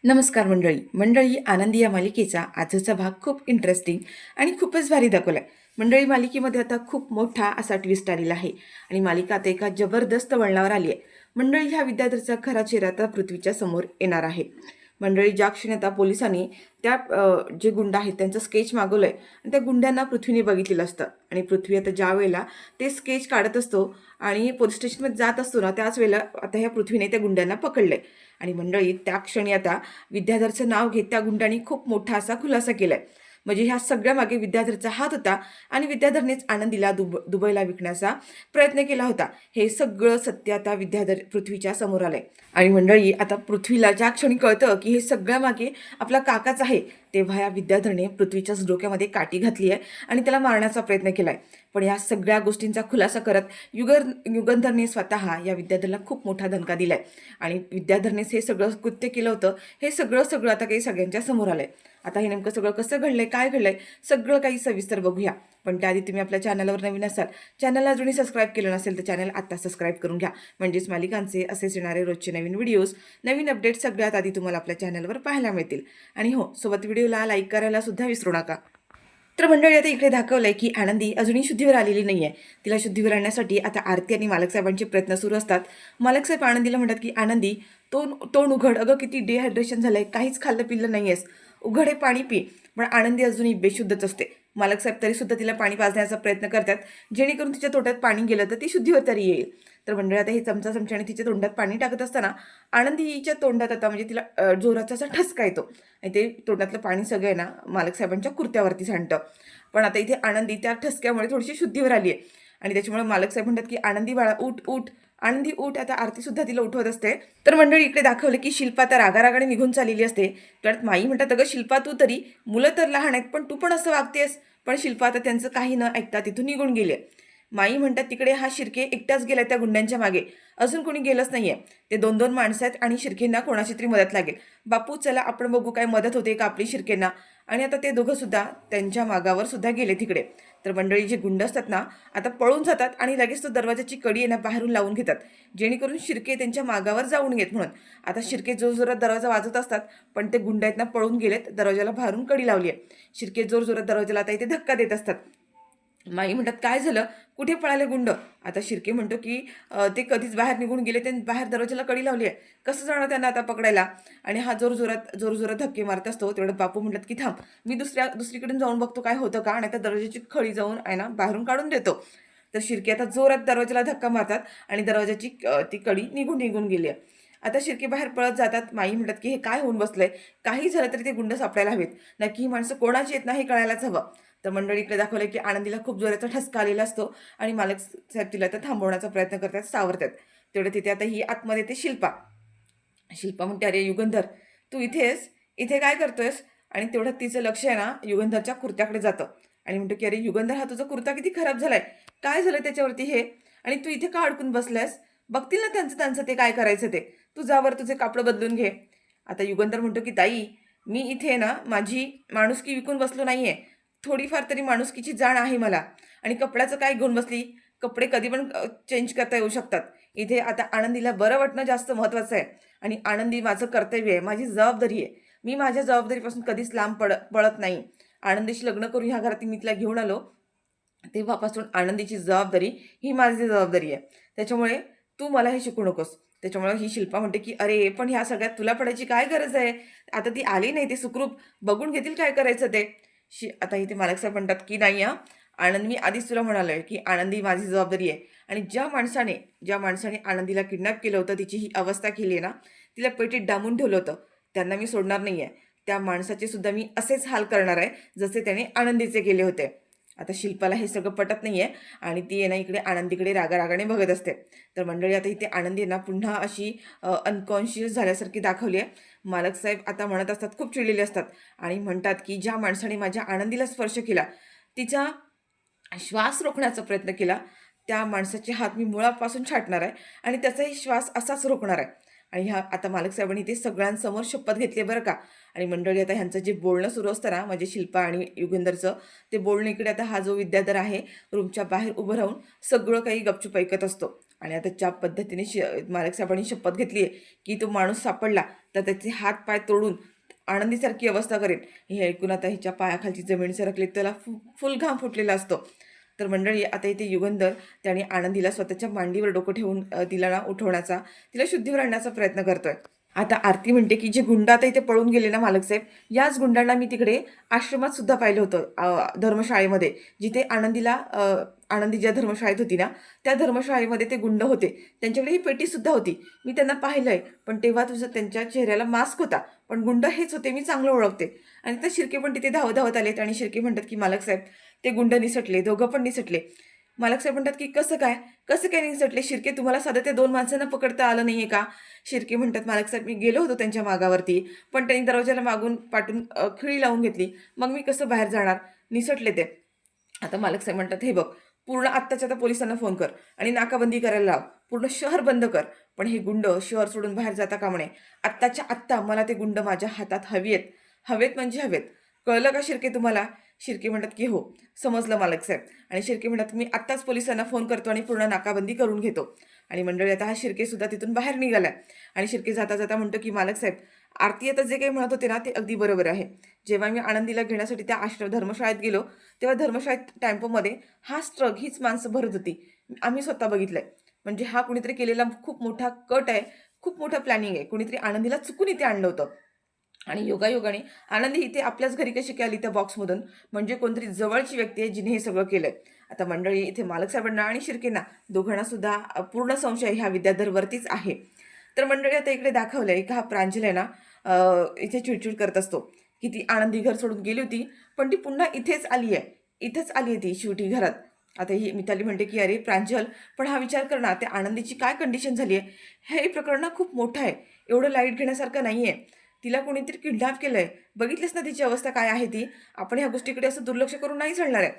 नमस्कार मंडळी आनंदी या मालिकेचा आजचा भाग खूप इंटरेस्टिंग आणि खूपच भारी दाखवला आहे. मंडळी मालिकेमध्ये आता खूप मोठा असा ट्विस्ट आलेला आहे आणि मालिका आता एका जबरदस्त वळणावर आली आहे. मंडळी ह्या विद्यार्थ्याचा खरा चेहरा आता पृथ्वीच्या समोर येणार आहे. मंडळी ज्या क्षणी आता पोलिसांनी त्या जे गुंड आहेत त्यांचं स्केच मागवलं आहे आणि त्या गुंड्यांना पृथ्वीने बघितलेलं असतं आणि पृथ्वी आता ज्या वेळेला ते स्केच काढत असतो आणि पोलीस स्टेशनमध्ये जात असतो ना, त्याच वेळेला आता ह्या पृथ्वीने त्या गुंड्यांना पकडलं आहे. आणि मंडळी त्या क्षणी आता विद्याधरचं नाव घेत त्या गुंडांनी खूप मोठा असा खुलासा केलाय. म्हणजे ह्या सगळ्या मागे विद्याधरचा हात होता आणि विद्याधरनेच आनंदीला दुबईला विकण्याचा प्रयत्न केला होता. हे सगळं सत्य आता विद्याधर पृथ्वीच्या समोर आलंय. आणि मंडळी आता पृथ्वीला ज्या क्षणी कळतं की हे सगळ्या मागे आपला काकाच आहे, तेव्हा या विद्याधरने पृथ्वीच्याच डोक्यामध्ये काठी घातली आहे आणि त्याला मारण्याचा प्रयत्न केलाय. पण या सगळ्या गोष्टींचा खुलासा करत युगंधरने स्वतः या विद्याधरला खूप मोठा धनका दिलाय आणि विद्याधरनेच हे सगळं कृत्य केलं होतं. हे सगळं आता काही सगळ्यांच्या समोर आलंय. आता हे नेमकं सगळं कसं घडलंय, काय घडलंय, सगळं काही सविस्तर बघूया. पण त्याआधी तुम्ही आपल्या चॅनलवर नवीन असाल, चॅनलला अजूनही सबस्क्राईब केलं नसेल तर चॅनल आता सबस्क्राईब करून घ्या. म्हणजेच मालिकांचे असेच येणारे रोजचे नवीन व्हिडिओज, नवीन अपडेट सगळ्यात आधी तुम्हाला आपल्या चॅनलवर पाहायला मिळतील. आणि हो, सोबत व्हिडिओला लाईक करायला सुद्धा विसरू नका. तर मंडळी आता इकडे दाखवलंय की आनंदी अजूनही शुद्धीवर आलेली नाहीये. तिला शुद्धीवर आणण्यासाठी आता आरती आणि मालक साहेबांचे प्रयत्न सुरू असतात. मालक साहेब आनंदीला म्हणतात की आनंदी, तोंड उघड, अगं किती डिहायड्रेशन झालंय, काहीच खाल्लं पिल्लं नाहीयेस, उघड हे पाणी पी. पण आनंदी अजूनही बेशुद्धच असते. मालक साहेब तरी सुद्धा तिला पाणी पाजण्याचा प्रयत्न करतात, जेणेकरून तिच्या तोंडात पाणी गेलं तर ती शुद्धीवर तरी येईल. तर मंडळी आता हे चमच्याने तिच्या तोंडात पाणी टाकत असताना आनंदीच्या तोंडात आता म्हणजे तिला जोराचा असा ठसका येतो आणि ते तोंडातलं पाणी सगळं आहे ना मालक साहेबांच्या कुर्त्यावरती सांडतं. पण आता इथे आनंदी त्या ठसक्यामुळे थोडीशी शुद्धीवर आली आहे आणि त्याच्यामुळे मालक साहेब म्हणतात की आनंदी बाळा उठ उठ, आनंदी उठ. आता आरती सुद्धा तिला उठवत असते. तर मंडळी इकडे दाखवलं की शिल्पा तर रागारागाने निघून चाललेली असते. त्यात माई म्हणतात अगं शिल्पा, तू तरी, मुलं तर लहान आहेत पण तू पण असं वागतेस. पण शिल्पा आता त्यांचं काही न ऐकता तिथून निघून गेले. माई म्हणतात तिकडे हा शिर्के एकटाच गेलाय त्या गुंड्यांच्या मागे, अजून कोणी गेलंच नाहीये. ते 2-2 माणसं आहेत आणि शिर्केंना कोणाची तरी मदत लागेल. बापू चला आपण बघू काय मदत होते का आपली शिर्केंना. आणि आता ते दोघं सुद्धा त्यांच्या मागावर सुद्धा गेले तिकडे. तर मंडळी जे गुंड असतात ना आता पळून जातात आणि लगेच तो दरवाजाची कडी आहे ना बाहेरून लावून घेतात, जेणेकरून शिर्के त्यांच्या मागावर जाऊन घेत म्हणून. आता शिर्के जोरजोरात दरवाजा वाजत असतात पण ते गुंड आहेत ना पळून गेलेत, दरवाजाला बाहेरून कडी लावली आहे. शिर्के जोरजोरात दरवाजाला आता इथे धक्का देत असतात. माई म्हणतात काय झालं, कुठे पळाले गुंड. आता शिर्के म्हणतो की ते कधीच बाहेर निघून गेले, त्यांनी बाहेर दरवाजाला कडी लावली आहे, कसं जाणार त्यांना आता पकडायला. आणि हा जोरजोरात धक्के मारत असतो. तेवढं बापू म्हणतात की थांब, मी दुसरीकडून जाऊन बघतो काय होतं का, आणि त्या दरवाजाची खळी जाऊन आहे ना बाहेरून काढून देतो. तर शिर्के आता जोरात दरवाजाला धक्का मारतात आणि दरवाजाची ती कडी निघून गेली आहे. आता शिर्के बाहेर पळत जातात. माई म्हणतात की हे काय होऊन बसलंय, काही झालं तरी ते गुंड सापडायला हवेत, नक्की ही माणसं कोणाची आहेत ना हे कळायलाच हवं. तर मंडळीकडे दाखवलं की आनंदीला खूप जोराचा ठसका आलेला असतो आणि मालक साहेब तिला तर थांबवण्याचा प्रयत्न करतात, सावरतात. तेवढं तिथे आता ही आतमध्ये येते शिल्पा. शिल्पा म्हणते अरे युगंधर, तू इथेस, इथे काय करतोयस. आणि तेवढं तिचं लक्ष आहे ना युगंधरच्या कुर्त्याकडे जातं आणि म्हणतो की अरे युगंधर, हा तुझा कुर्ता किती खराब झालाय, काय झालं त्याच्यावरती हे, आणि तू इथे का अडकून बसलायस, बघतील ना त्यांचं ते काय करायचं ते, तू जावर तुझे कापडं बदलून घे. आता युगंधर म्हणतो की ताई, मी इथे ना माझी माणुसकी विकून बसलो नाहीये, थोडीफार तरी माणुसकीची जाण आहे मला. आणि कपड्याचं काय घेऊन बसली, कपडे कधी पण चेंज करता येऊ शकतात. इथे आता आनंदीला बरं वाटणं जास्त महत्त्वाचं आहे आणि आनंदी माझं कर्तव्य आहे, माझी जबाबदारी आहे. मी माझ्या जबाबदारीपासून कधीच लांब पळत नाही. आनंदीशी लग्न करून ह्या घरात मी तिला घेऊन आलो, तेव्हापासून आनंदीची जबाबदारी ही माझी जबाबदारी आहे. त्याच्यामुळे तू मला हे शिकू नकोस. त्याच्यामुळे ही शिल्पा म्हणते की अरे पण ह्या सगळ्यात तुला पडायची काय गरज आहे, आता ती आली नाही, ते सुखरूप बघून घेतील काय करायचं ते. आता इथे मालक साहेब म्हणतात की नाही हा आनंद, मी आधीच तुला म्हणालोय की आनंदी माझी जबाबदारी आहे. आणि ज्या माणसाने आनंदीला किडनॅप केलं होतं, तिची ही अवस्था केली आहे ना, तिला पेटीत डांबून ठेवलं होतं, त्यांना मी सोडणार नाही आहे. त्या माणसाचे सुद्धा मी असेच हाल करणार आहे जसे त्याने आनंदीचे केले होते. आता शिल्पाला हे सगळं पटत नाहीये आणि ती आहे ना इकडे आनंदीकडे रागारागाने बघत असते. तर मंडळी आता इथे आनंदी ना पुन्हा अशी अनकॉन्शियस झाल्यासारखी दाखवली आहे. मालक साहेब आता म्हणत असतात, खूप चिडलेले असतात आणि म्हणतात की ज्या माणसाने माझ्या आनंदीला स्पर्श केला, तिचा श्वास रोखण्याचा प्रयत्न केला, त्या माणसाचे हात मी मुळापासून छाटणार आहे आणि त्याचाही श्वास असाच रोखणार आहे. आणि ह्या आता मालक साहेबांनी ते सगळ्यांसमोर शपथ घेतली बरं का. आणि मंडळी आता ह्यांचं जे बोलणं सुरू असतं ना म्हणजे शिल्पा आणि युगेंदरचं, ते बोलणं इकडे आता हा जो विद्याधर आहे रूमच्या बाहेर उभं राहून सगळं काही गपचूप ऐकत असतो. आणि आता ज्या पद्धतीने मालक साहेबांनी शपथ घेतली आहे की तो माणूस सापडला तर त्याचे हात पाय तोडून आनंदीसारखी अवस्था करेन, हे ऐकून आता हिच्या पायाखालची जमीन सरकली, त्याला फुल घाम फुटलेला असतो. तर मंडळी आता इथे युगंधर त्याने आनंदीला स्वतःच्या मांडीवर डोकं ठेवून तिला ना उठवण्याचा, तिला शुद्धीवर आणण्याचा प्रयत्न करतोय. आता आरती म्हणते की जे गुंड आता इथे पळून गेले ना मालकसाहेब, याच गुंडांना मी तिकडे आश्रमात सुद्धा पाहिलं होतं, धर्मशाळेमध्ये, जिथे आनंदी ज्या धर्मशाळेत होती ना त्या धर्मशाळेमध्ये ते गुंड होते. त्यांच्याकडे ही पेटी सुद्धा होती, मी त्यांना पाहिलंय. पण तेव्हा तुझं त्यांच्या चेहऱ्याला मास्क होता, पण गुंड हेच होते, मी चांगलं ओळखते. आणि त्या शिर्के पण तिथे धावत धावत आलेत आणि शिर्के म्हणतात की मालकसाहेब ते गुंड निसटले, दोघं पण निसटले. मालकसाहेब म्हणतात की कसं काय निसटले शिर्के, तुम्हाला साधं त्या 2 माणसांना पकडता आलं नाहीये का? शिर्के म्हणतात मालकसाहेब मी गेलो होतो त्यांच्या मागावरती, पण त्यांनी दरवाजाला मागून पाठून खिळी लावून घेतली, मग मी कसं बाहेर जाणार, निसटले ते. आता मालकसाहेब म्हणतात हे बघ, पूर्ण आत्ताच्या आता पोलिसांना फोन कर आणि नाकाबंदी करायला लाव, पूर्ण शहर बंद कर, पण हे गुंड शहर सोडून बाहेर जाता कामा नये. आत्ताच्या आत्ता मला ते गुंड माझ्या हातात हवेत, हवेत म्हणजे हवेत. कळलं का शिर्के तुम्हाला? शिर्के म्हणतात की हो समजलं मालकसाहेब. आणि शिर्के म्हणतात मी आत्ताच पोलिसांना फोन करतो आणि पूर्ण नाकाबंदी करून घेतो. आणि मंडळी आता हा शिर्के सुद्धा तिथून बाहेर निघालाय. आणि शिर्के जाता जाता म्हणतो की मालकसाहेब आरती आता जे काही म्हणत होते ना ते अगदी बरोबर आहे. जेव्हा मी आनंदीला घेण्यासाठी त्या धर्मशाळेत गेलो, तेव्हा धर्मशाळेत टेम्पोमध्ये हाच ट्रक, हीच माणसं भरत होती, आम्ही स्वतः बघितलंय. म्हणजे हा कुणीतरी केलेला खूप मोठा कट आहे, खूप मोठं प्लॅनिंग आहे. कुणीतरी आनंदीला चुकून इथे आणलं होतं. आणि योगायोगाने आनंदी इथे आपल्याच घरी कशी काय आली त्या बॉक्समधून, म्हणजे कोणतरी जवळची व्यक्ती आहे जिने हे सगळं केलंय. आता मंडळी इथे मालक साहेबांना आणि शिर्केंना दोघांना सुद्धा पूर्ण संशय ह्या विद्याधरवरतीच आहे. तर मंडळी आता इकडे दाखवलंय का हा प्रांजल आहे ना, इथे चिडचिड करत असतो की ती आनंदी घर सोडून गेली होती, पण ती पुन्हा इथेच आली आहे ती शेवटी घरात. आता ही मिताली म्हणते की अरे प्रांजल, पण हा विचार कर ना, त्या आनंदीची काय कंडिशन झाली आहे, हे प्रकरण ना खूप मोठं आहे, एवढं लाईट घेण्यासारखं नाही आहे. तिला कोणीतरी किडनॅप केलंय, बघितलीस ना तिची अवस्था काय आहे ती. आपण ह्या गोष्टीकडे असं दुर्लक्ष करून नाही चालणार आहे.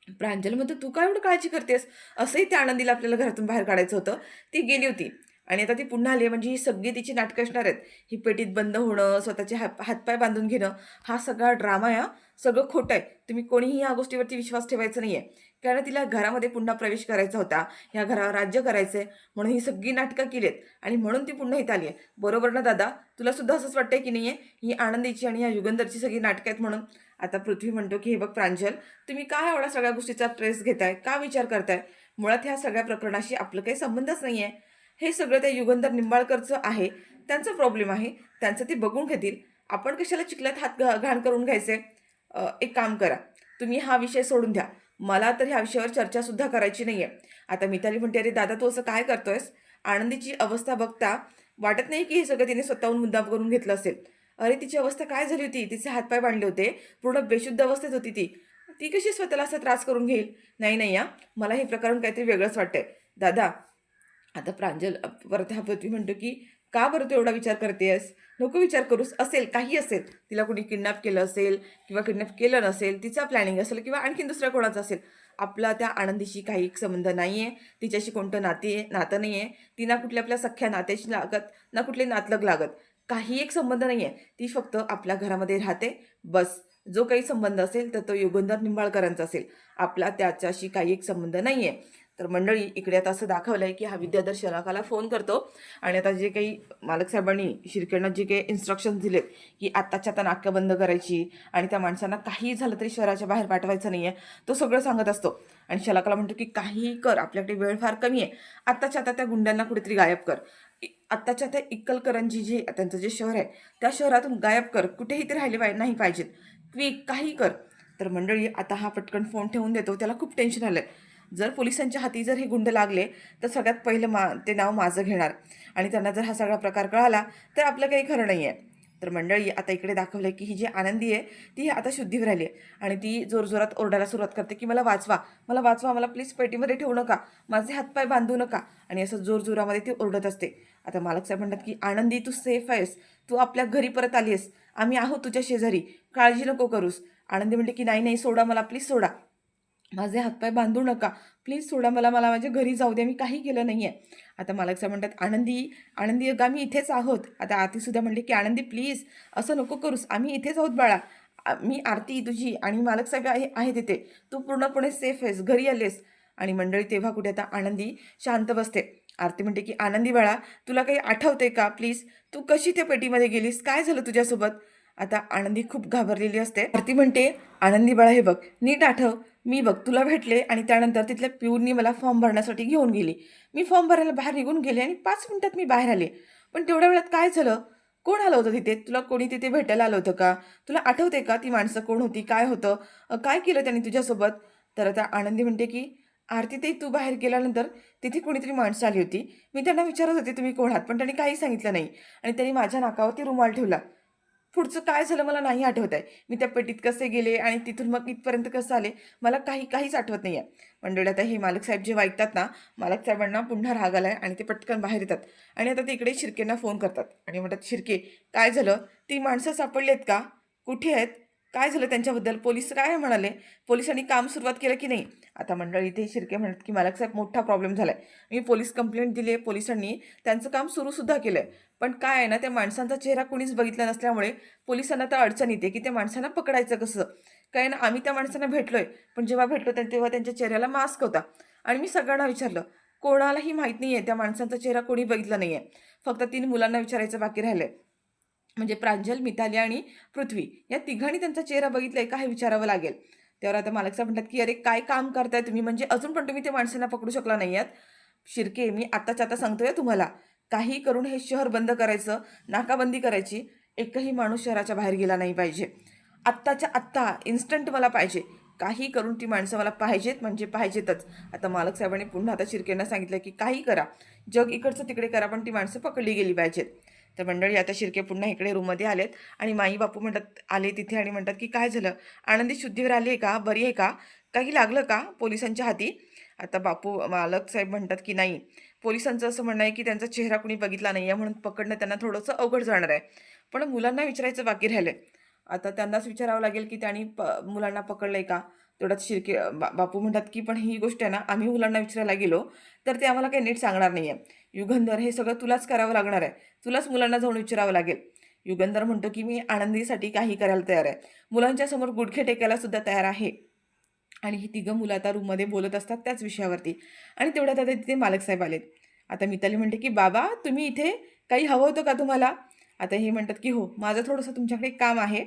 प्रांजल म्हणतो तू काय एवढं काळजी करतेस, असंही त्या आनंदीला आपल्याला घरातून बाहेर काढायचं होतं, ती गेली होती आणि आता ती पुन्हा आली, म्हणजे ही सगळी तिची नाटकं असणार आहेत. ही पेटीत बंद होणं, स्वतःचे हातपाय बांधून घेणं, हा सगळा ड्रामा आहे. सगळं खोटं आहे. तुम्ही कोणीही या गोष्टीवरती विश्वास ठेवायचा नाहीये. कारण तिला घरामध्ये पुन्हा प्रवेश करायचा होता, ह्या घरावर राज्य करायचंय, म्हणून ही सगळी नाटकं केलीत आणि म्हणून ती पुन्हा इथं आली आहे. बरोबर ना दादा? तुला सुद्धा असंच वाटतंय की नाहीये ही आनंदीची आणि या युगंधरची सगळी नाटकं आहेत म्हणून? आता पृथ्वी म्हणतो की हे बघ प्रांजल, तुम्ही काय एवढा सगळ्या गोष्टीचा ट्रेस घेताय, का विचार करताय? मुळात ह्या सगळ्या प्रकरणाशी आपलं काही संबंधच नाही आहे. हे सगळं त्या युगंधर निंबाळकरचं आहे, त्यांचा प्रॉब्लेम आहे, त्यांचं ते बघून घेतील. आपण कशाला चिखलात हात घाण करून घ्यायचे? एक काम करा, तुम्ही हा विषय सोडून द्या. मला तर ह्या विषयावर चर्चासुद्धा करायची नाही आहे. आता मिताली म्हणते अरे दादा तू असं काय करतोयस? आनंदीची अवस्था बघता वाटत नाही की हे सगळं तिने स्वतःहून मुद्दाम करून घेतलं असेल. अरे तिची अवस्था काय झाली होती, तिचे हातपाय बांधले होते, पूर्ण बेशुद्ध अवस्थेत होती ती. ती कशी स्वतःला असा त्रास करून घेईल? नाही हां, मला हे प्रकरण काहीतरी वेगळंच वाटतंय. दादा, आता प्रांजल परत हा पृथ्वी म्हणतो की का बरं तू एवढा विचार करतेस? नको विचार करूस. असेल, काही असेल, तिला कोणी किडनॅप केलं असेल किंवा किडनॅप केलं नसेल, तिचा प्लॅनिंग असेल किंवा आणखीन दुसऱ्या कोणाचा असेल. आपला त्या आनंदीशी काही संबंध नाही आहे, तिच्याशी कोणतं नातं नाही आहे. ती ना कुठल्या आपल्या सख्ख्या नात्याशी लागत, ना कुठले नातलग लागत, काही एक संबंध नाही आहे. ती फक्त आपल्या घरामध्ये राहते, बस. जो काही संबंध असेल तर तो युगंधर निंबाळकरांचा असेल, आपला त्याच्याशी काही एक संबंध नाही आहे. तर मंडळी इकडे आता असं दाखवलं आहे की हा विद्याधर शलाकाला फोन करतो आणि आता जे काही मालक साहेबांनी शिर्केंना जे काही इन्स्ट्रक्शन्स दिलेत की आत्ताच्या आता नाटकं बंद करायची आणि त्या माणसांना काहीही झालं तरी शहराच्या बाहेर पाठवायचं नाही आहे, तो सगळं सांगत असतो. आणि शलाकाला म्हणतो की काहीही कर, आपल्याकडे वेळ फार कमी आहे, आत्ताच्या आता त्या गुंड्यांना कुठेतरी गायब कर. आत्ताच्या त्या इक्कलकरांची जे त्यांचं जे शहर आहे त्या शहरातून गायब कर, कुठेही ते राहिले नाही पाहिजेत, क्विक काही कर. तर मंडळी आता हा पटकन फोन ठेवून देतो, त्याला खूप टेन्शन आलं. जर पोलिसांच्या हाती जर हे गुंड लागले तर सगळ्यात पहिलं ते नाव माझं घेणार आणि त्यांना जर हा सगळा प्रकार कळाला तर आपलं काही खरं नाही आहे. तर मंडळी आता इकडे दाखवलं की ही जी आनंदी आहे ती आता शुद्धीवर आली आहे आणि ती जोरजोरात ओरडायला सुरुवात करते की मला वाचवा, मला वाचवा, मला प्लीज पेटीमध्ये ठेवू नका, माझे हातपाय बांधू नका. आणि असं जोरजोरामध्ये ती ओरडत असते. आता मालक साहेब म्हणतात की आनंदी तू सेफ आहेस, तू आपल्या घरी परत आली आहेस, आम्ही आहोत तुझ्या शेजारी, काळजी नको करूस. आनंदी म्हणते की नाही सोडा मला, प्लीज सोडा, माझे हातपाय बांधू नका, प्लीज सोडा मला, मला माझ्या घरी जाऊ द्या, मी काही केलं नाही आहे. आता मालक साहेब म्हणतात आनंदी आनंदी अगं आम्ही इथेच आहोत. आता आरतीसुद्धा म्हणते की आनंदी प्लीज असं नको करूस, आम्ही इथेच आहोत बाळा, मी आरती तुझी आणि मालक साहेब आहे तिथे, तू पूर्णपणे सेफ आहेस, घरी आलेस. आणि मंडळी तेव्हा कुठे आता आनंदी शांत बसते. आरती म्हणते की आनंदी बाळा, तुला काही आठवते का प्लीज? तू कशी त्या पेटीमध्ये गेलीस? काय झालं तुझ्यासोबत? आता आनंदी खूप घाबरलेली असते. आरती म्हणते आनंदी बाळा, हे बघ, नीट आठव. मी बघ तुला भेटले आणि त्यानंतर तिथल्या पिऊननी मला फॉर्म भरण्यासाठी घेऊन गेली. मी फॉर्म भरायला बाहेर निघून गेले आणि 5 मिनिटात मी बाहेर आले. पण तेवढ्या वेळात काय झालं? कोण आलं होतं तिथे? तुला कोणी तिथे भेटायला आलं होतं का? तुला आठवते का ती माणसं कोण होती? काय होतं? काय केलं त्यांनी तुझ्यासोबत? तर आता आनंदी म्हणते की आरती ताई, तू बाहेर गेल्यानंतर तिथे कोणीतरी माणसं आली होती. मी त्यांना विचारत होते तुम्ही कोण आहात, पण त्यांनी काही सांगितलं नाही आणि त्यांनी माझ्या नाकावरती रुमाल ठेवला. पुढचं काय झालं मला नाही आठवत आहे. मी त्या पेटीत कसे गेले आणि तिथून मग इथपर्यंत कसं आले, मला काहीच आठवत नाही आहे. मंडळी आता हे मालक साहेब जेव्हा ऐकतात ना, मालक साहेबांना पुन्हा राग आलाय आणि ते पटकन बाहेर येतात आणि आता ते इकडे शिर्केंना फोन करतात आणि म्हणतात, शिर्के काय झालं? ती माणसं सापडली आहेत का? कुठे आहेत? काय झालं त्यांच्याबद्दल? पोलीस काय म्हणाले? पोलिसांनी काम सुरुवात केलं की नाही? आता मंडळी इथे शिर्के म्हणतात की मालक साहेब, मोठा प्रॉब्लेम झालाय. मी पोलीस कंप्लेंट दिली आहे, पोलिसांनी त्यांचं काम सुद्धा केलंय. पण काय आहे ना, त्या माणसांचा चेहरा कोणीच बघितला नसल्यामुळे पोलिसांना तर अडचण येते की त्या माणसांना पकडायचं कसं. काय ना, आम्ही त्या माणसांना भेटलोय, पण जेव्हा भेटलो तेव्हा त्यांच्या चेहऱ्याला मास्क होता आणि मी सगळ्यांना विचारलं, कोणालाही माहीत नाही आहे त्या माणसांचा चेहरा कोणी बघितला नाही आहे. फक्त 3 मुलांना विचारायचं बाकी राहिलंय. म्हणजे प्रांजल, मिताली आणि पृथ्वी या तिघांनी त्यांचा चेहरा बघितलाय का हे विचारावं लागेल. त्यावर आता मालक साहेब म्हणतात की अरे काय काम करताय तुम्ही? म्हणजे अजून पण तुम्ही ते माणसांना पकडू शकला नाही आहात? शिर्के, मी आत्ताच्या आता सांगतोय तुम्हाला, काही करून हे शहर बंद करायचं, नाकाबंदी करायची. एकही माणूस शहराच्या बाहेर गेला नाही पाहिजे. आत्ताच्या आत्ता इन्स्टंट मला पाहिजे. काही करून ती माणसं मला पाहिजेत म्हणजे पाहिजेतच. आता मालक साहेबांनी पुन्हा आता शिर्केंना सांगितलं की काही करा, जग इकडचं तिकडे करा, पण ती माणसं पकडली गेली पाहिजेत. तर मंडळी आता शिर्के पुन्हा इकडे रूममध्ये आलेत आणि माई बापू म्हणतात, आले तिथे आणि म्हणतात की काय झालं? आनंदी शुद्धीवर आली आहे का? बरी आहे का? काही लागलं का पोलिसांच्या हाती? आता बापू मालक साहेब म्हणतात की नाही, पोलिसांचं असं म्हणणं आहे की त्यांचा चेहरा कुणी बघितला नाही आहे, म्हणून पकडणं त्यांना थोडंसं अवघड जाणार आहे. पण मुलांना विचारायचं बाकी राहिलं. आता त्यांनाच विचारावं लागेल की त्यांनी मुलांना पकडलंय का? तेवढ्यात बापू म्हणतात की पण ही गोष्ट आहे ना, आम्ही मुलांना विचारायला गेलो तर ते आम्हाला काही नीट सांगणार नाही आहे. युगंधर, हे सगळं तुलाच करावं लागणार आहे. तुलाच मुलांना जाऊन विचारावं लागेल. युगंधर म्हणतो की मी आनंदीसाठी काही करायला तयार आहे. मुलांच्या समोर गुडघे टेकायला सुद्धा तयार आहे. आणि ही तिघं मुलं आता रूममध्ये बोलत असतात त्याच विषयावरती आणि तेवढ्यात आता तिथे मालक साहेब आलेत. आता मिताली म्हणते की बाबा, तुम्ही इथे काही हवं होतं का तुम्हाला? आता हे म्हणतात की हो, माझं थोडंसं तुमच्याकडे काम आहे.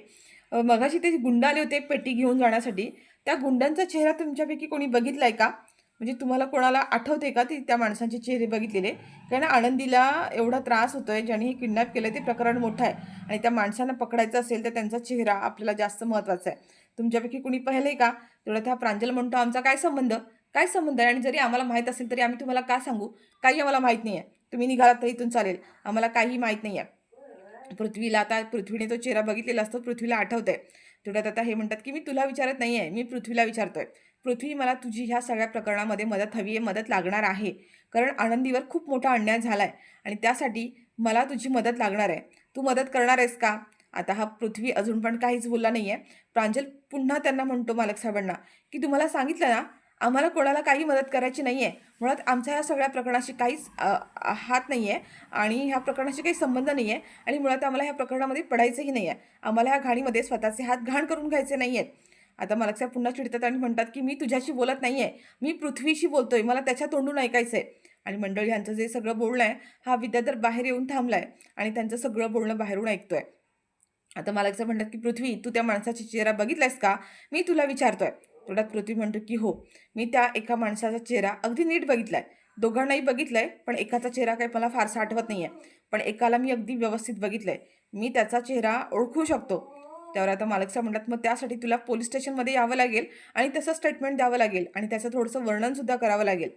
मगाशी ते गुंड आले होते पेटी घेऊन जाण्यासाठी. त्या गुंडांचा चेहरा तुमच्यापैकी कोणी बघितलाय का? म्हणजे तुम्हाला कोणाला आठवते का त्या माणसांचे चेहरे बघितलेले? कारण आनंदीला एवढा त्रास होतोय, ज्यांनी हे किडनॅप केलं ते प्रकरण मोठं आहे आणि त्या माणसांना पकडायचं असेल तर त्यांचा चेहरा आपल्याला जास्त महत्त्वाचा आहे. तुमच्यापैकी कुणी पाहिलंय का? तेवढ्यात हा प्रांजल म्हणतो, आमचा काय संबंध? काय संबंध आहे? आणि जरी आम्हाला माहीत असेल तरी आम्ही तुम्हाला का सांगू? काही आम्हाला माहीत नाही आहे. तुम्ही निघालात तर इथून चालेल. आम्हाला काही माहीत नाही आहे. पृथ्वीला आता पृथ्वीने तो चेहरा बघितलेला असतो, पृथ्वीला आठवतंय. तेवढ्यात आता हे म्हणतात की मी तुला विचारत नाही आहे, मी पृथ्वीला विचारतोय. पृथ्वी, मला तुझी ह्या सगळ्या प्रकरणामध्ये मदत हवी आहे, मदत लागणार आहे. कारण आनंदीवर खूप मोठा अन्याय झाला आहे आणि त्यासाठी मला तुझी मदत लागणार आहे. तू मदत करणार आहेस का? आता हा पृथ्वी अजून पण काहीच बोलला नाही आहे. प्रांजल पुन्हा त्यांना म्हणतो मालक साहेबांना की तुम्हाला सांगितलं ना, आम्हाला कोणाला काही मदत करायची नाही आहे. मुळात आमचा ह्या सगळ्या प्रकरणाशी काहीच हात नाही आहे आणि ह्या प्रकरणाशी काही संबंध नाही आहे आणि मुळात आम्हाला ह्या प्रकरणामध्ये पडायचंही नाही आहे. आम्हाला ह्या घाणीमध्ये स्वतःचे हात घाण करून घ्यायचे नाही आहेत. आता मालक साहेब पुन्हा चिडतात आणि म्हणतात की मी तुझ्याशी बोलत नाही आहे, मी पृथ्वीशी बोलतोय, मला त्याच्या तोंडून ऐकायचं आहे. आणि मंडळी यांचं जे सगळं बोलणं आहे, हा विद्याधर बाहेर येऊन थांबलाय आणि त्यांचं सगळं बोलणं बाहेरून ऐकतोय. आता मालक साहेब म्हणतात की पृथ्वी, तू त्या माणसाचा चेहरा बघितलायस का? मी तुला विचारतोय. तेवढ्यात पृथ्वी म्हणतो की हो, मी त्या एका माणसाचा चेहरा अगदी नीट बघितलाय. दोघांनाही बघितलंय, पण एकाचा चेहरा काही मला फारसा आठवत नाहीये. पण एकाला मी अगदी व्यवस्थित बघितलंय. मी त्याचा चेहरा ओळखू शकतो. त्यावर आता मालक साहेब म्हणतात, मग त्यासाठी तुला पोलीस स्टेशनमध्ये यावं लागेल आणि तसं स्टेटमेंट द्यावं लागेल आणि त्याचं थोडंसं वर्णनसुद्धा करावं लागेल.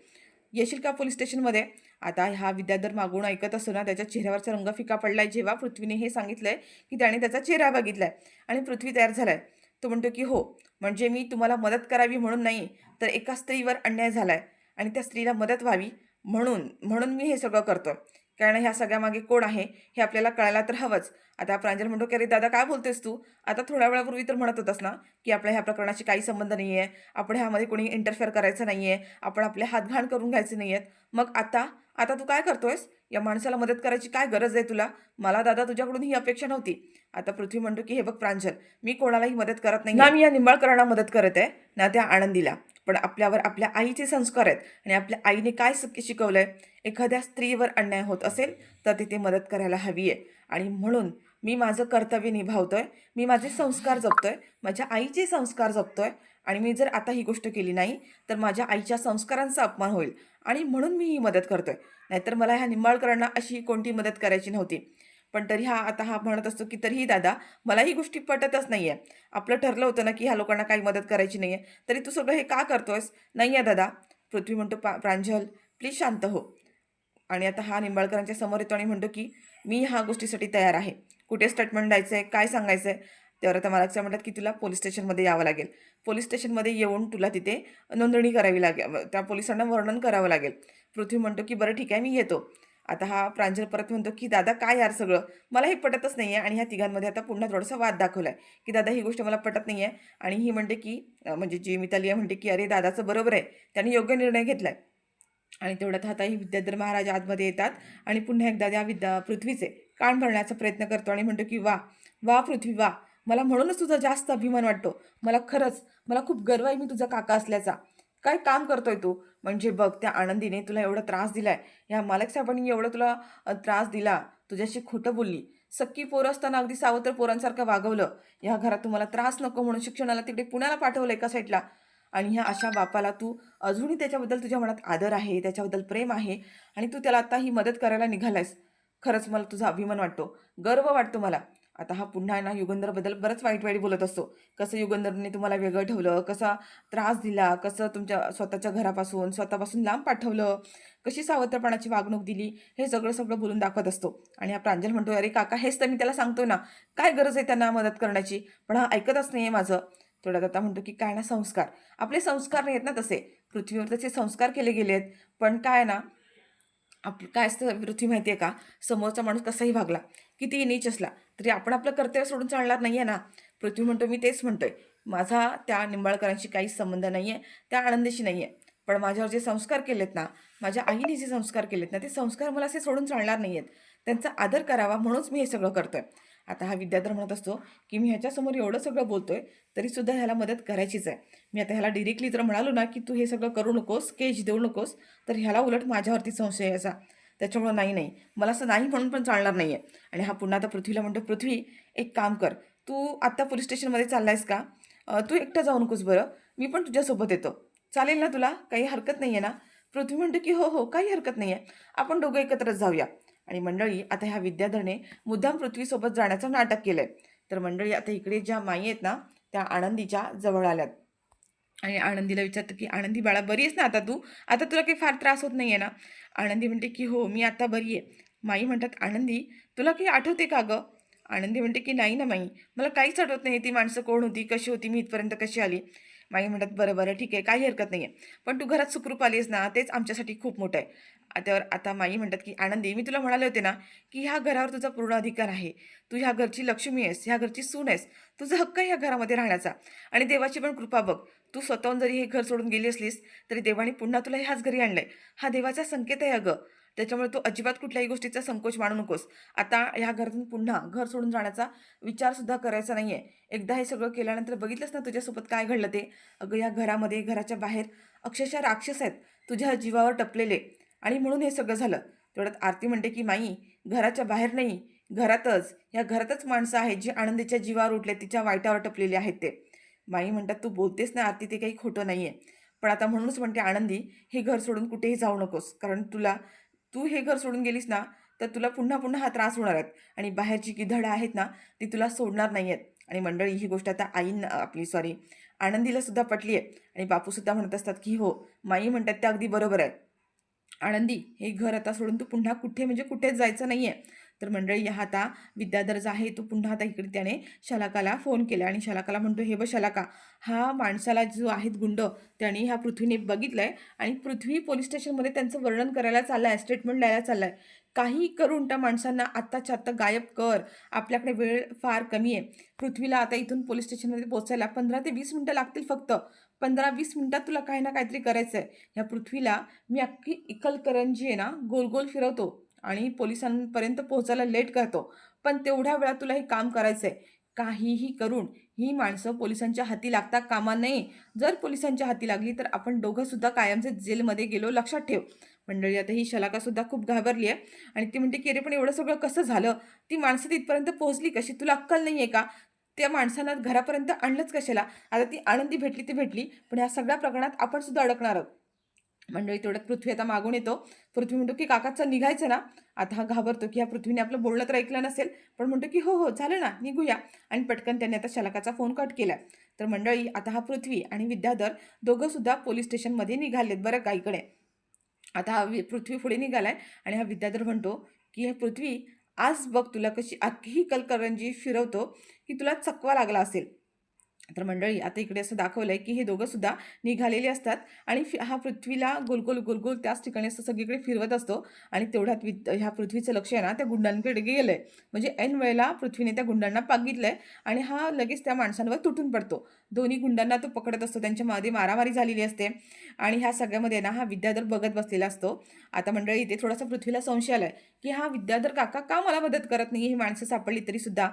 येशील का पोलीस स्टेशनमध्ये? आता हा विद्याधर मागून ऐकत असताना त्याच्या चेहऱ्यावरचा रंग फिका पडलाय जेव्हा पृथ्वीने हे सांगितलंय की त्याने त्याचा चेहरा बघितलाय आणि पृथ्वी तयार झालाय. तो म्हणतो की हो, म्हणजे मी तुम्हाला मदत करावी म्हणून नाही, तर एका स्त्रीवर अन्याय झालाय आणि त्या स्त्रीला मदत व्हावी म्हणून म्हणून मी हे सगळं करतोय. कारण ह्या सगळ्यामागे कोण आहे हे आपल्याला कळायला तर हवंच. आता प्रांजल म्हणतो की अरे दादा, काय बोलतोस तू? आता थोड्या वेळापूर्वी तर म्हणत होतास ना की आपल्या ह्या प्रकरणाशी काही संबंध नाही आहे, आपण ह्यामध्ये कोणी इंटरफेअर करायचं नाही आहे, आपण आपले हातघाण करून घ्यायचे नाही आहेत. मग आता आता तू काय करतोयस? या माणसाला मदत करायची काय गरज आहे तुला? मला दादा तुझ्याकडून ही अपेक्षा नव्हती. आता पृथ्वी म्हणतो की हे बघ प्रांजल, मी कोणालाही मदत करत नाही ना, मी या निंबाळकरांना मदत करत आहे ना त्या आनंदीला. पण आपल्यावर आपल्या आईचे संस्कार आहेत आणि आपल्या आईने काय शिकवलं आहे, एखाद्या स्त्रीवर अन्याय होत असेल तर तिथे मदत करायला हवी आहे. आणि म्हणून मी माझं कर्तव्य निभावतोय, मी माझे संस्कार जपतोय, माझ्या आईचे संस्कार जपतोय. आणि मी जर आता ही गोष्ट केली नाही तर माझ्या आईच्या संस्कारांचा अपमान होईल आणि म्हणून मी ही मदत करतोय. नाहीतर मला ह्या निंबाळकरांना अशी कोणती मदत करायची नव्हती. पण तरी हा म्हणत असतो, की तरीही दादा मला ही गोष्टी पटतच नाहीये. आपलं ठरलं होतं ना, की ह्या लोकांना काही मदत करायची नाहीये. तरी तू सगळं हे का करतोयस? नाहीये दादा. पृथ्वी म्हणतो, प्रांजल प्लीज शांत हो." आणि आता हा निंबाळकरांच्या समोर येतो आणि म्हणतो, की "मी ह्या गोष्टीसाठी तयार आहे. कुठे स्टेटमेंट द्यायचंय? काय सांगायचंय?" त्यावर आता मालक साहेब म्हणतात, की "तुला पोलीस स्टेशनमध्ये यावं लागेल. पोलीस स्टेशनमध्ये येऊन तुला तिथे नोंदणी करावी लागेल. त्या पोलिसांना वर्णन करावं लागेल." पृथ्वी म्हणतो, की "बरं ठीक आहे, मी येतो." आता हा प्रांजल परत म्हणतो, की "दादा काय यार सगळं? मला हे पटतच नाहीये." आणि ह्या तिघांमध्ये आता पुन्हा थोडासा वाद दाखवलाय, की "दादा ही गोष्ट मला पटत नाहीये." आणि ही म्हणते, की म्हणजे जी मिताली आहे म्हणते, की "अरे दादाचं बरोबर आहे. त्यांनी योग्य निर्णय घेतलाय." आणि तेवढ्यात हाताही विद्याधर महाराज आतमध्ये येतात आणि पुन्हा एकदा त्या पृथ्वीचे कान भरण्याचा प्रयत्न करतो आणि म्हणतो, की "वा! वा पृथ्वी वा! मला म्हणूनच तुझा जास्त अभिमान वाटतो. मला खूप गर्व आहे मी तुझा काका असल्याचा. काय काम करतोय तू? म्हणजे बघ त्या आनंदीने तुला एवढा त्रास दिलाय. ह्या मालक साहेबांनी एवढा तुला त्रास दिला. तुझ्याशी खोटं बोलली. सख्खी पोरं असताना अगदी सावत्र पोरांसारखं वागवलं. ह्या घरात तुम्हाला त्रास नको म्हणून शिक्षणाला तिकडे पुण्याला पाठवलं एका साईडला. आणि ह्या अशा बापाला तू अजूनही त्याच्याबद्दल तुझ्या मनात आदर आहे, त्याच्याबद्दल प्रेम आहे आणि तू त्याला आता ही मदत करायला निघालायस. खरंच मला तुझा अभिमान वाटतो, गर्व वाटतो मला." आता हा पुन्हा आहे ना युगंधरबद्दल बरंच वाईट-वाईट बोलत असतो. कसं युगंधरने तुम्हाला वेगळं ठेवलं, कसा त्रास दिला, कसं तुमच्या स्वतःच्या घरापासून, स्वतःपासून लांब पाठवलं, कशी सावत्रपणाची वागणूक दिली, हे सगळं-सगळं बोलून दाखवत असतो. आणि हा प्रांजल म्हणतो, "अरे काका हेच तर मी त्याला सांगतोय ना, काय गरज आहे त्यांना मदत करण्याची?" पण हा ऐकतच नाहीये माझं. थोड्यात आता म्हणतो, की "काय ना संस्कार, आपले संस्कार नाही आहेत ना तसे. पृथ्वीवर तसे संस्कार केले गेले आहेत. पण काय आहे ना, काय असतं पृथ्वी माहिती आहे का, समोरचा माणूस कसाही वागला, कितीही नीच असला, तरी आपण आपलं कर्तव्य सोडून चालणार नाही आहे ना." पृथ्वी म्हणतो, "मी तेच म्हणतोय. माझा त्या निंबाळकरांशी काहीच संबंध नाही आहे, त्या आनंदीशी नाही आहे. पण माझ्यावर जे संस्कार केलेत ना, माझ्या आईने जे संस्कार केलेत ना, ते संस्कार मला असे सोडून चालणार नाही आहेत. त्यांचा आदर करावा म्हणूनच मी हे सगळं करतोय." आता हा विद्याधर म्हणत असतो, की "मी ह्याच्यासमोर एवढं सगळं बोलतोय, तरीसुद्धा ह्याला मदत करायचीच आहे. मी आता ह्याला डायरेक्टली जर म्हणालो ना, की तू हे सगळं करू नकोस, केज देऊ नकोस, तर ह्याला उलट माझ्यावरती संशय यायचा. त्याच्यामुळं नाही, नाही. मला असं नाही म्हणून पण चालणार नाहीये." आणि हा पुन्हा आता पृथ्वीला म्हणतो, "पृथ्वी, एक काम कर. तू आत्ता पोलीस स्टेशनमध्ये चाललायस का? तू एकटा जाऊ नकोस बरं. मी पण तुझ्यासोबत येतो. चालेल ना तुला? काही हरकत नाहीये ना?" पृथ्वी म्हणतो, की "हो, हो. काही हरकत नाहीये. आपण दोघं एकत्रच जाऊया." आणि मंडळी आता ह्या विद्याधरने मुद्दाम पृथ्वीसोबत जाण्याचं नाटक केलंय. तर मंडळी आता इकडे ज्या माई आहेत ना, त्या आनंदीच्या जवळ आल्यात. आणि आनंदीला विचारतं, की "आनंदी बाळा बरी आहेस ना आता तू? आता तुला काही फार त्रास होत नाहीये ना?" आनंदी म्हणते, की "हो, मी आता बरी आहे." माई म्हणतात, "आनंदी, तुला काही आठवते का गं?" आनंदी म्हणते, की "नाही ना माई, मला काहीच आठवत नाही. ती माणसं कोण होती, कशी होती, मी इथपर्यंत कशी आली?" माई म्हणतात, "बरं, बरं, ठीक आहे, काही हरकत नाही आहे. पण तू घरात सुखरूप आली आहेस ना, तेच आमच्यासाठी खूप मोठं आहे." त्यावर आता माई म्हणतात, की "आनंदी, मी तुला म्हणाले होते ना, की ह्या घरावर तुझा पूर्ण अधिकार आहे. तू ह्या घरची लक्ष्मी आहेस, ह्या घरची सून आहेस. तुझा हक्क आहे ह्या घरामध्ये राहण्याचा. आणि देवाची पण कृपा बघ. तू स्वतःहून जरी हे घर सोडून गेली असलीस, तरी देवाने पुन्हा तुला ह्याच घरी आणलंय. हा देवाचा संकेत आहे अगं. त्याच्यामुळे तू अजिबात कुठल्याही गोष्टीचा संकोच मानू नकोस. आता ह्या घरातून पुन्हा घर सोडून जाण्याचा विचारसुद्धा करायचा नाहीये. एकदा हे सगळं केल्यानंतर बघितलंस ना तुझ्यासोबत काय घडलं ते? अगं या घरामध्ये, घराच्या बाहेर अक्षरशः राक्षस आहेत, तुझ्या जीवावर टपलेले आणि म्हणून हे सगळं झालं." तेवढ्यात आरती म्हणते, की "माई, घराच्या बाहेर नाही, घरातच, या घरातच माणसं आहेत जी आनंदीच्या जीवावर उठले, तिच्या वाईटावर टपलेली आहेत ते." माई म्हणतात, "तू बोलतेस ना आरती, ते काही खोटं नाहीये. पण आता म्हणूनच म्हणते आनंदी, हे घर सोडून कुठेही जाऊ नकोस. कारण तू हे घर सोडून गेलीस ना, तर तुला पुन्हा-पुन्हा हा त्रास होणार आहे आणि बाहेरची गिधडं आहेत ना, ती तुला सोडणार नाहीयेत." आणि मंडळी ही गोष्ट आता आनंदीला सुद्धा पटली आहे आणि बापूसुद्धा म्हणत असतात, की "हो, माई म्हणतात ते अगदी बरोबर आहे. आनंदी, हे घर आता सोडून तू पुन्हा कुठे म्हणजे कुठेच जायचं नाहीये." तर मंडळी हा आता विद्याधर जो आहे तो पुन्हा आता इकडे त्याने शलाकाला फोन केला आणि शलाकाला म्हणतो, "हे बघ शलाका, हा माणसाला जो आहेत गुंड त्याने ह्या पृथ्वीने बघितलंय आणि पृथ्वी पोलीस स्टेशनमध्ये त्यांचं वर्णन करायला चाललाय, स्टेटमेंट द्यायला चाललाय. काही करून त्या माणसांना आत्ताच्या आत्ता गायब कर. आपल्याकडे वेळ फार कमी आहे. पृथ्वीला आता इथून पोलीस स्टेशनमध्ये पोहोचायला 15 ते 20 मिनिटं लागतील फक्त. 15-20 मिनिटात तुला काही ना काहीतरी करायचंय. ह्या पृथ्वीला मी अख्खी इचलकरंजी आहे ना, गोल-गोल फिरवतो आणि पोलिसांपर्यंत पोहोचायला लेट करतो. पण तेवढ्या वेळात तुला हे काम करायचंय. काहीही करून ही माणसं पोलिसांच्या हाती लागता कामा नये. जर पोलिसांच्या हाती लागली तर आपण दोघंसुद्धा कायमचे जेलमध्ये गेलो, लक्षात ठेव. मंडळी, आता ही शलाकासुद्धा खूप घाबरली आहे आणि ती म्हणते, की "अरे पण एवढं सगळं कसं झालं? ती माणसं तिथपर्यंत पोहोचली कशी? तुला अक्कल नाही आहे का? त्या माणसांना घरापर्यंत आणलंच कशाला?" आता ती आनंदी भेटली ती भेटली, पण ह्या सगळ्या प्रकरणात आपण सुद्धा अडकणार आहोत. मंडळी, तेवढ्यात पृथ्वी आता मागून येतो. पृथ्वी म्हणतो, की "काका चल निघायचं ना?" आता हा घाबरतो, की ह्या पृथ्वीने आपलं बोलणं तर ऐकलं नसेल, पण म्हणतो, की "हो, हो, झालं ना, निघूया." आणि पटकन त्याने आता शलाकाचा फोन कट केलाय. तर मंडळी, आता हा पृथ्वी आणि विद्याधर दोघंसुद्धा पोलिस स्टेशनमध्ये निघालेत बरं का इकडे. आता हा पृथ्वी पुढे निघालाय आणि हा विद्याधर म्हणतो, की "हे पृथ्वी, आज बघ तुला कशी अख्खी कलकरंजी फिरवतो, की तुला चकवा लागला असेल." तर मंडळी, आता इकडे असं दाखवलंय, की हे दोघं सुद्धा निघालेले असतात आणि हा पृथ्वीला गोल-गोल, गोल-गोल त्याच ठिकाणी असं सगळीकडे फिरवत असतो आणि तेवढ्यात ह्या पृथ्वीचं लक्ष आहे ना त्या गुंडांकडे गेलंय. म्हणजे ऐन वेळेला पृथ्वीने त्या गुंडांना बघितलंय आणि हा लगेच त्या माणसांवर तुटून पडतो. दोन्ही गुंडांना तो पकडत असतो. त्यांच्यामध्ये मारामारी झालेली असते आणि ह्या सगळ्यामध्ये ना हा विद्याधर बघत बसलेला असतो. आता मंडळी, इथे थोडासा पृथ्वीला संशय आलाय, की हा विद्याधर काका का मला मदत करत नाहीये? ही माणसं सापडली तरीसुद्धा.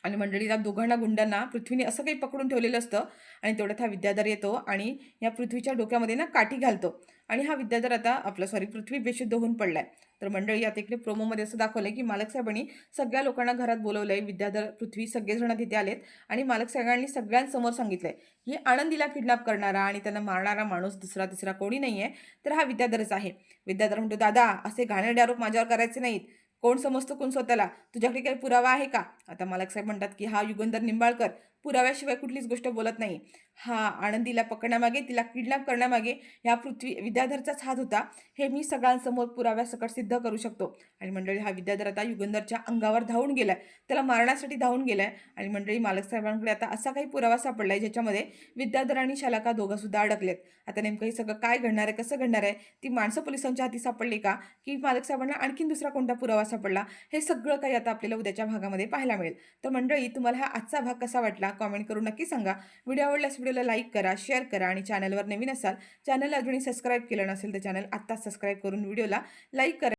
आणि मंडळीला दोघांना गुंडांना पृथ्वीने असं काही पकडून ठेवलेलं असतं आणि तेवढ्यात हा विद्याधर येतो आणि या पृथ्वीच्या डोक्यामध्ये ना काठी घालतो आणि हा विद्याधर आता आपलं सॉरी पृथ्वी बेशुद्ध होऊन पडलाय. तर मंडळी, आता इकडे प्रोमोमध्ये असं दाखवलंय, की मालक साहेबांनी सगळ्या लोकांना घरात बोलवलंय. विद्याधर, पृथ्वी सगळेजण तिथे आलेत आणि मालक साहेबांनी सगळ्यांसमोर सांगितलंय, की आनंदीला किडनॅप करणारा आणि त्यांना मारणारा माणूस दुसरा तिसरा कोणी नाहीये, तर हा विद्याधरच आहे. विद्याधर म्हणतो, "दादा, असे घाणेरडे आरोप माझ्यावर करायचे नाहीत. कोण समजतो कोण स्वतःला? तुझ्याकडे काही पुरावा आहे का?" आता मालक साहेब म्हणतात, की "हा युगंधर निंबाळकर पुराव्याशिवाय कुठलीच गोष्ट बोलत नाही. हा आनंदीला पकडण्यामागे, तिला किडनॅप करण्यामागे या पृथ्वी विद्याधरचाच हात होता. हे मी सगळ्यांसमोर पुराव्यासकट सिद्ध करू शकतो." आणि मंडळी, हा विद्याधर आता युगंधरच्या अंगावर धावून गेलाय. त्याला मारण्यासाठी धावून गेलाय आणि मंडळी, मालक साहेबांकडे आता असा काही पुरावा सापडलाय ज्याच्यामध्ये विद्याधर आणि शालाका दोघं सुद्धा अडकलेत. आता नेमकं हे सगळं काय घडणार आहे, कसं घडणार आहे? ती माणसं पोलिसांच्या हाती सापडली का? की मालक साहेबांना आणखीन दुसरा कोणता पुरावा सापडला? हे सगळं काही आता आपल्याला उद्याच्या भागामध्ये पाहायला मिळेल. तर मंडळी, तुम्हाला हा आजचा भाग कसा वाटला कमेंट करून नक्की सांगा. व्हिडिओ आवडल्यास व्हिडिओला लाईक करा, शेअर करा आणि चॅनलवर नवीन असाल, चॅनलला अजूनही सबस्क्राईब केलं नसेल तर चॅनल आत्ताच सबस्क्राईब करून व्हिडिओला लाईक करा.